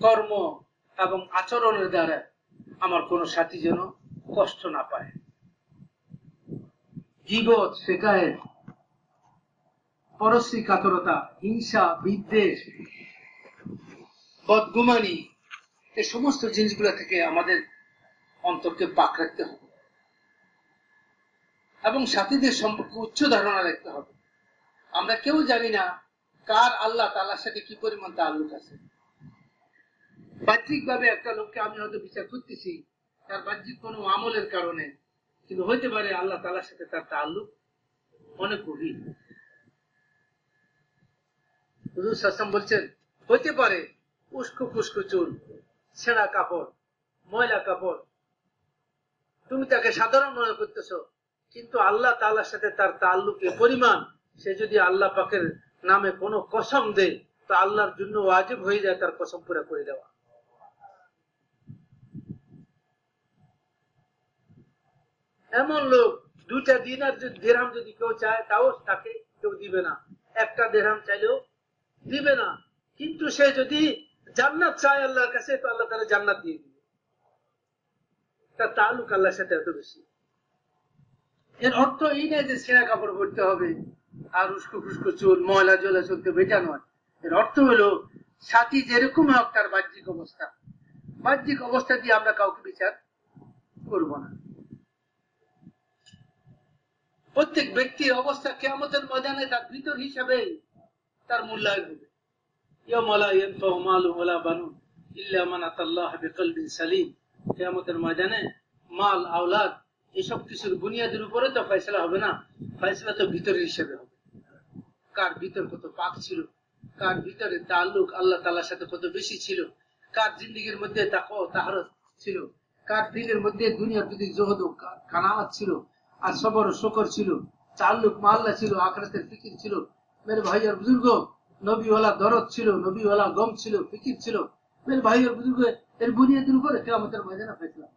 কর্ম এবং আচরণের দ্বারা আমার কোনো সাথী যেন কষ্ট না পায়। গীবত, শিকায়েত, পরশ্রী কাতরতা, হিংসা, বিদ্বেষ, বদগুমানি, এই সমস্ত জিনিসগুলো থেকে আমাদের অন্তরকে পাক রাখতে হবে এবং সাথীদের সম্পর্কে উচ্চ ধারণা রাখতে হবে। আমরা কেউ জানি না কার আল্লাহ তাআলার সাথে কি পরিমাণ তাআল্লুক আছে। বাহ্যিক ভাবে একটা লোককে আমি হয়তো বিচার করতেছি তার বাহ্যিক কোনো আমলের কারণে, কিন্তু হইতে পারে আল্লাহ তাআলার সাথে তার তাআল্লুক অনেক গভীর। হুজুর সাল্লাল্লাহু আলাইহি ওয়াসাল্লাম বলছেন, হইতে পারে উস্কো খুস্কো চুল, ছেঁড়া কাপড়, ময়লা কাপড়, তুমি তাকে সাধারণ মনে করতেছ, কিন্তু আল্লাহ তাআলার সাথে তার তাআল্লুকের পরিমাণ, সে যদি আল্লাহ পাকের নামে কোনো কসম দেয়, তো আল্লাহর জন্য ওয়াজিব হয়ে যায় তার কসম পুরা করে দেওয়া। এমন লোক 2টা দিনার দিরহাম যদি কেউ চায়, তাও তাকে কেউ দিবে না, 1টা দিরহাম চাইলেও দিবে না, কিন্তু সে যদি জান্নাত চায় আল্লাহর কাছে, তো আল্লাহ তাআলা জান্নাত দিয়ে দিবে। তার তাআল্লুক আল্লাহর সাথে এত বেশি। এর অর্থ এই নয় যে ছেঁড়া কাপড় পরতে হবে আর উস্কো খুস্কো চুল, ময়লা জলে চলতে হবে, এটা নয়। এর অর্থ হলো সাথী যেরকম হোক তার বাহ্যিক অবস্থা, বাহ্যিক অবস্থা দিয়ে আমরা কাউকে বিচার করব না। প্রত্যেক ব্যক্তির অবস্থা কিয়ামতের ময়দানে তার ভিতর হিসাবে তার মূল্যায়ন হবে। ইয়াওমা লা ইয়ানফাউ মালুন ওয়ালা বানুন ইল্লা মান আতাল্লাহ বিকলবিন সালিম। কিয়ামতের ময়দানে মাল আওলাদ এসব কিছুর বুনিয়াদের উপরে তো ফয়সালা হবে না, ফয়সালা তো ভিতরের হিসাবে হবে। কার ভিতর কত পাক ছিল, কার ভিতরে তাল্লুক আল্লাহ তাআলার সাথে কত বেশি ছিল, কার জিন্দেগির মধ্যে তাকওয়া তাহারত ছিল, কার দিলের মধ্যে দুনিয়ার প্রতি জহদ ও কানাআত ছিল, আর সবর ও শুকর ছিল, তাল্লুক মা আল্লাহ ছিল, আখিরাতের ফিকির ছিল। মেরে ভাই আর বুজুর্গ, নবীওয়ালা দরদ ছিল, নবীওয়ালা গম ছিল, ফিকির ছিল। মেরে ভাই আর বুজুর্গ, এর বুনিয়াদের উপরে কিয়ামতের ময়দানে ফয়সালা।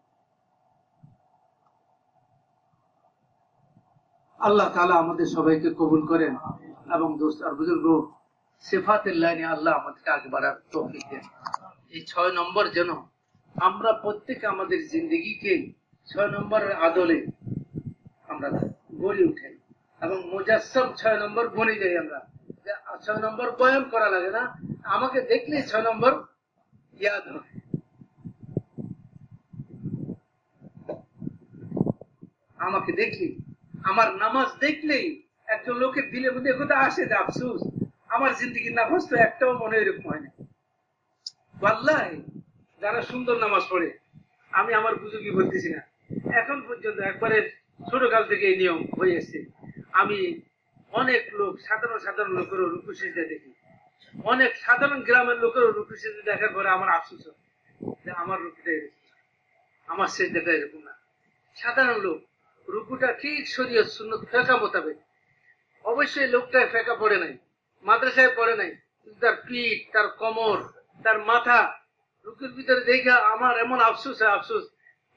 আল্লাহ তাআলা আমাদের সবাইকে কবুল করেন এবং দোস্ত আর বুজুর্গ সিফাতের লাইনে আল্লাহ আমাদেরকে আগে বাড়ার তৌফিক দেন। এই 6 নম্বর যেন আমরা প্রত্যেকে আমাদের জিন্দগিকে 6 নম্বরের আদলে আমরা গড়ে উঠাই এবং মুজাসসাম 6 নম্বর বনে যাই। আমরা 6 নম্বর বয়ান করা লাগে না, আমাকে দেখলে 6 নম্বর ইয়াদ হয়। আমাকে দেখলে, আমার নামাজ দেখলেই একজন লোকের দিলের মধ্যে কথা আসে যে আফসোস আমার জিন্দগির নামাজ তো একটাও মনে এরকম হয় না। ওয়াল্লাহি যারা সুন্দর নামাজ পড়ে, আমি আমার বুজুর্গি বলতেছি না, এখন পর্যন্ত একবারে ছোটকাল থেকে এই নিয়ম হয়ে এসছে। আমি অনেক লোক সাধারণ সাধারণ লোকেরও রুকু সিজদা দেখি, অনেক সাধারণ গ্রামের লোকেরও রুকু সিজদা দেখার পরে আমার আফসোস হয় যে আমার রুকুটা এরকম, আমার সিজদাটা এরকম না। সাধারণ লোক রুকুটা ঠিক শরীয়ত সুন্নাত ফেকা মোতাবেক, অবশ্যই লোকটা ফেকা পড়ে নাই, মাদ্রাসায় পড়ে নাই, তার পিঠ, তার কোমর, তার মাথা রুকুর ভিতরে দেখা আমার এমন আফসোস হয়, আফসোস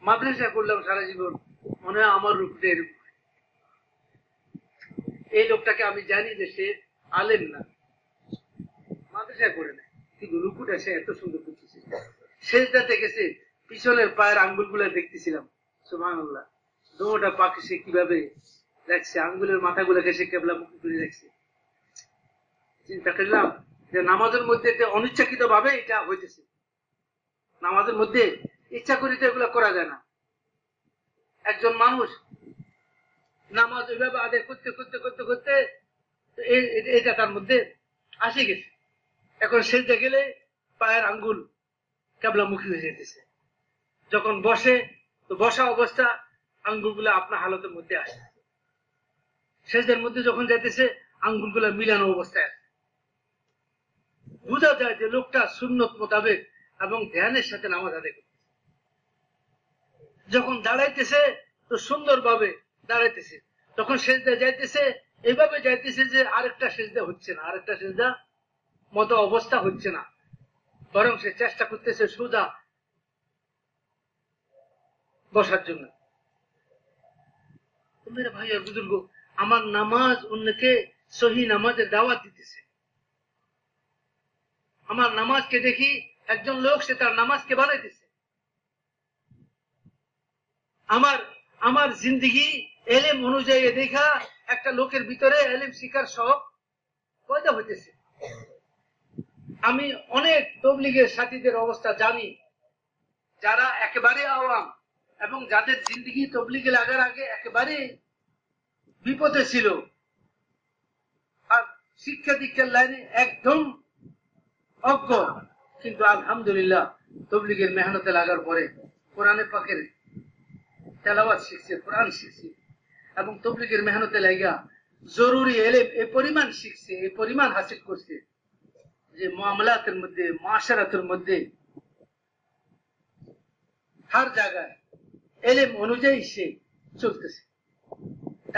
মাদ্রাসা করলাম সারা জীবন, মনে হয় আমার রুকুটা এরকম। এই লোকটাকে আমি জানি যে সে আলেম না, মাদ্রাসায় পড়ে নাই, কিন্তু রুকুটা সে এত সুন্দর করতেছে। সেজদাতে গেছে, পিছনের পায়ের আঙ্গুল গুলা দেখতেছিলাম, সুবহানাল্লাহ, দোটা পাকে সে কিভাবে রাখছে, আঙ্গুলের মাথাগুলোকে সে কেবলা মুখে করে রাখছে। চিন্তা করলাম যে নামাজের মধ্যে অনিচ্ছাকৃত ভাবে এটা হইতেছে, নামাজের মধ্যে ইচ্ছা করিতে এগুলো করা যায় না। একজন মানুষ নামাজ ওইভাবে আদায় করতে করতে করতে করতে এটা তার মধ্যে আসে গেছে। এখন সেজদা গেলে পায়ের আঙ্গুল কেবলা মুখী হয়ে যেতেছে, যখন বসে তো বসা অবস্থা আঙ্গুলগুলো আপনার হালতের মধ্যে আসে, সেজদার মধ্যে যখন যাইতেছে আঙ্গুলগুলো মিলানো অবস্থায় আসে। বোঝা যায় যে লোকটা সুন্নত মোতাবেক এবং ধ্যানের সাথে নামাজ আদায় করতেছে। যখন দাঁড়াইতেছে তো সুন্দরভাবে দাঁড়াইতেছে, তখন সেজদা যাইতেছে এইভাবে যাইতেছে যে আরেকটা সেজদা হচ্ছে না, আরেকটা সেজদা মতো অবস্থা হচ্ছে না, বরং সে চেষ্টা করতেছে সোজা বসার জন্য। মেরে ভাই আর বুজুর্গ, আমার নামাজ অন্যকে সহি নামাজের দাওয়াত দিতেছে। আমার নামাজকে দেখি একজন লোক সে তার নামাজকে বানাইতেছে। আমার জিন্দগি এলেম অনুযায়ী দেখা একটা লোকের ভিতরে এলেম শিকার শখ পয়দা হইতেছে। আমি অনেক তবলিগের সাথীদের অবস্থা জানি, যারা একেবারে আওয়াম এবং যাদের জিন্দগি তবলিগে লাগার আগে একেবারে বিপদে ছিল, আর শিক্ষা দীক্ষার লাইনে একদম অজ্ঞ, কিন্তু আলহামদুলিল্লাহ তবলিগের মেহনতে লাগার পরে কোরআনে পাকের তেলাওয়াত শিখছে, কোরআন শিখছে, এবং তবলিগের মেহনতে লাগা জরুরি এলেম এই পরিমাণ শিখছে, এই পরিমাণ হাসিল করছে যে মামলাতের মধ্যে, মাশারাতের মধ্যে হর জায়গায় এলেম অনুযায়ী সে চলতেছে।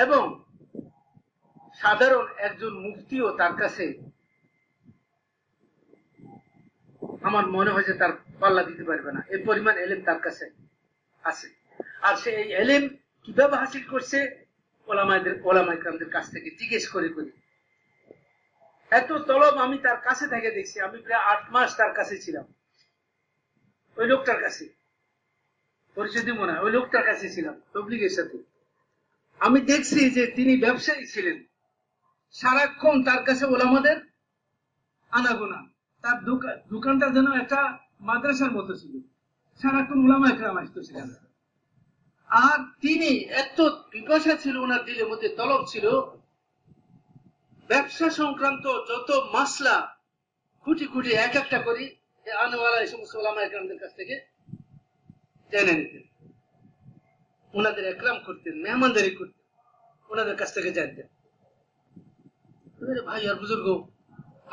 এবং সাধারণ একজন মুফতিও তার কাছে আমার মনে হয় যে তার পাল্লা দিতে পারবে না, এই পরিমাণ এলেম তার কাছে আছে। আর সে এই এলেম কিভাবে হাসিল করছে, ওলামায়ে কাছ থেকে জিজ্ঞেস করে করে। এত তলব আমি তার কাছে থেকে দেখছি, আমি প্রায় 8 মাস তার কাছে ছিলাম, ওই লোকটার কাছে, পরিচয় দিব না, ওই লোকটার কাছে ছিলাম তবলিগের সাথে। আমি দেখছি যে তিনি ব্যবসায়ী ছিলেন, সারাক্ষণ তার কাছে ওলামাদের আনাগোনা, তার দোকানটা যেন একটা মাদ্রাসার মতো ছিল, সারাক্ষণ ওলামায়ে কেরাম আসতেছিলেন। আর তিনি এত পিপাসা ছিল, ওনার দিলের মধ্যে তলব ছিল, ব্যবসা সংক্রান্ত যত মাসলা খুঁটি খুঁটি এক একটা করি আনওয়ালা এই সমস্ত ওলামা একরামদের কাছ থেকে জেনে নিতেন, ওনাদের একরাম করতেন, মেহমানদারি করতেন, ওনাদের কাছ থেকে জানতেন। ভাই আর বুজুর্গ,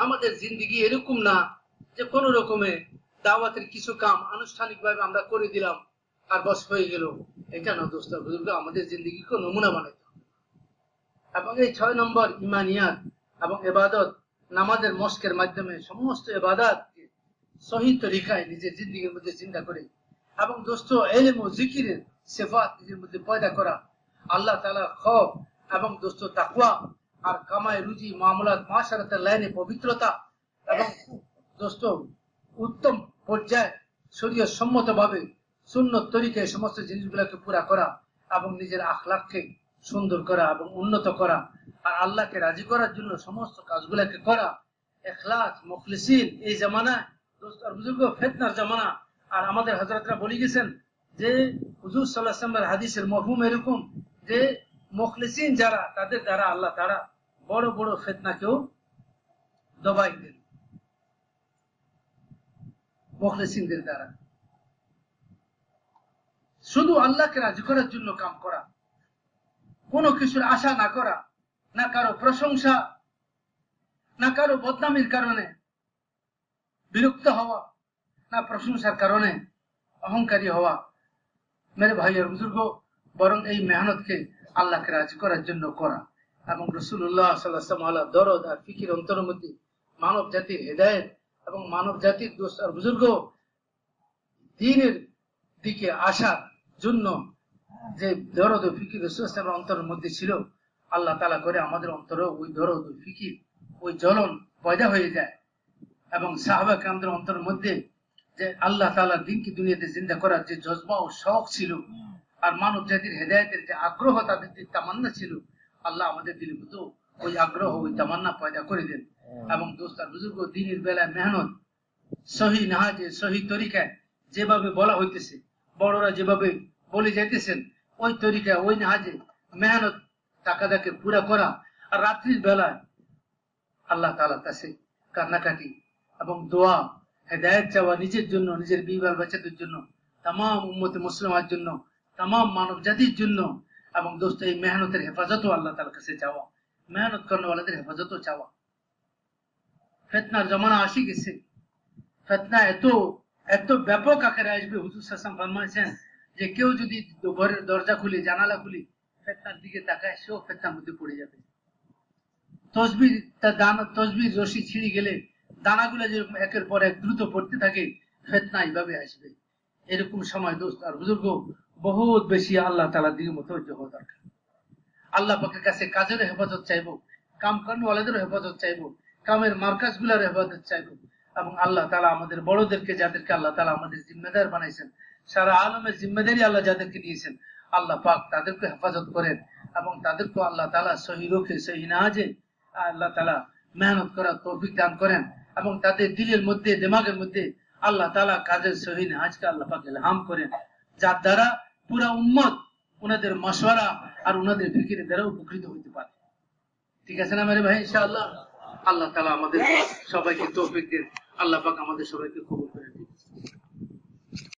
আমাদের জিন্দিগি এরকম না যে কোন রকমে দাওয়াতের কিছু কাম আনুষ্ঠানিক ভাবে আমরা করে দিলাম আর বস হয়ে গেল, এটা না দোস্ত বুজুর্গ, আমাদের জিন্দিগিকে নমুনা বানাইতে হবে। এবং এই 6 নম্বর ইমানিয়াত এবং এবাদত, নামাজের মস্কের মাধ্যমে সমস্ত এবাদত সহি তরিকায় নিজের জিন্দিগির মধ্যে চিন্তা করে, এবং দোস্ত ইলম ও জিকিরের সিফাত নিজের মধ্যে পয়দা করা, আল্লাহ তাআলার খৌফ এবং দোস্ত তাকওয়া, আর কামাই রুজি মামলাত মাশারাতের লাইনে পবিত্রতা, এবং দোস্ত উত্তম পর্যায়ে শরীয়ত সম্মত ভাবে সুন্নত তরিকায় সমস্ত জিনিসগুলোকে পুরা করা, এবং নিজের আখলাককে সুন্দর করা এবং উন্নত করা, আর আল্লাহকে রাজি করার জন্য সমস্ত কাজগুলোকে করা, ইখলাস মুখলিসিন। এই জামানা দোস্ত আর বুজুর্গ ফিতনার জামানা, আর আমাদের হযরতরা বলে গেছেন যে হুজুর সাল্লাল্লাহু আলাইহি ওয়াসাল্লামের হাদিসের মফহুম এরকম যে মুখলিসিন যারা, তাদের দ্বারা আল্লাহ তাআলা বড় বড় ফিতনাকেও দবাই দেন, মুখলিসিনদের দ্বারা। শুধু আল্লাহকে রাজি করার জন্য কাম করা, কোনো কিছুর আশা না করা, না কারো প্রশংসা, না কারো বদনামির কারণে বিরক্ত হওয়া, না প্রশংসার কারণে অহংকারী হওয়া। মেরে ভাই আর বুজুর্গ, বরং এই মেহনতকে আল্লাহকে রাজি করার জন্য করা, এবং রাসূলুল্লাহ সাল্লাল্লাহু আলাইহি ওয়াসাল্লাম দরদ আর ফিকির অন্তরের মধ্যে মানব জাতির হেদায়েত এবং মানব জাতির দোস্ত আর বুজুর্গ দ্বীনের দিকে আসার জন্য যে দরদ ও ফিকির রাসূলুল্লাহ সাল্লাল্লাহু আলাইহি ওয়াসাল্লামের অন্তরের মধ্যে ছিল, আল্লাহ তাআলা করে আমাদের অন্তরে ওই দরদ ও ফিকির, ওই জ্বলন পয়দা হয়ে যায়, এবং সাহাবা কিরামদের অন্তরের মধ্যে যে আল্লাহ তাআলার দ্বীনকে দুনিয়াতে জিন্দা করার যে জজবা ও শখ ছিল, আর মানব জাতির হেদায়েতের যে আগ্রহ, তাদের যে তামান্না ছিল, আল্লাহ আমাদের দিলের মধ্যে ওই আগ্রহ, ওই তামান্না পয়দা করে দেন। এবং দোস্ত আর বুজুর্গ, দ্বীনের বেলায় মেহনত সহি নাহাজে সহি তরিকায় যেভাবে বলা হইতেছে, বড়রা যেভাবে বলে যাইতেছেন, ওই তরিকায় ওই নাহাজে মেহনত তাকাদাকে পুরা করা, আর রাত্রির বেলায় আল্লাহ তাআলার কাছে কান্নাকাটি এবং দোয়া, হেদায়েত চাওয়া, নিজের জন্য, নিজের বিবাহ বাচ্চাদের জন্য, তাম উম্মতে মুসলিমার জন্য, তাম মানব জাতির জন্য, এবং দোস্ত এই মেহনতের হেফাজতও আল্লাহ তাআলার কাছে চাওয়া, মেহনত করেওয়ালাদের হেফাজতও চাওয়া। ফিতনার জমানা আসি গেছে, ফিতনা এত এত ব্যাপক আকারে আসবে। হুজুর সাল্লাল্লাহু আলাইহি ওয়াসাল্লাম ফরমাইছেন যে কেউ যদি ঘরের দরজা খুলে জানালা খুলে ফিতনার দিকে তাকায়, সেও ফিতনার মধ্যে পড়ে যাবে। তসবির তার দানা, তসবির রশি ছিঁড়ে গেলে দানাগুলো যেরকম একের পর এক দ্রুত পড়তে থাকে, ফিতনা এইভাবে আসবে। এরকম সময় দোস্ত আর বুজুর্গ বহুত বেশি আল্লাহ তাআলার দিকে মুতওয়াজ্জহ হওয়া দরকার। আল্লাহ পাকের কাছে কাজের হেফাজত চাইবো, কাম কর্মওয়ালাদের হেফাজত চাইবো, কামের মার্কাজ গুলার হেফাজত চাইবো, এবং আল্লাহ তাআলা আমাদের বড়দেরকে, যাদেরকে আল্লাহ তাআলা আমাদের জিম্মেদার বানাইছেন, সারা আলমের জিম্মেদারি আল্লাহ যাদেরকে দিয়েছেন, আল্লাহ পাক তাদেরকে হেফাজত করেন, এবং তাদেরকে আল্লাহ তাআলা সহি রুখে সহি নাহাজে আল্লাহ তাআলা মেহনত করার তৌফিক দান করেন, এবং তাদের দিলের মধ্যে, দিমাগের মধ্যে আল্লাহ তাআলা কাজের সহি নাহাজকে আল্লাহ পাক ইলহাম করেন, যার দ্বারা পুরা উম্মত ওনাদের মাশওয়ারা আর ওনাদের ফিকিরের দ্বারা উপকৃত হইতে পারে। ঠিক আছে না মেরে ভাই? ইনশাআল্লাহ আল্লাহ তাআলা আমাদের সবাইকে তৌফিক দেন, আল্লাহ পাক আমাদের সবাইকে কবুল করেন।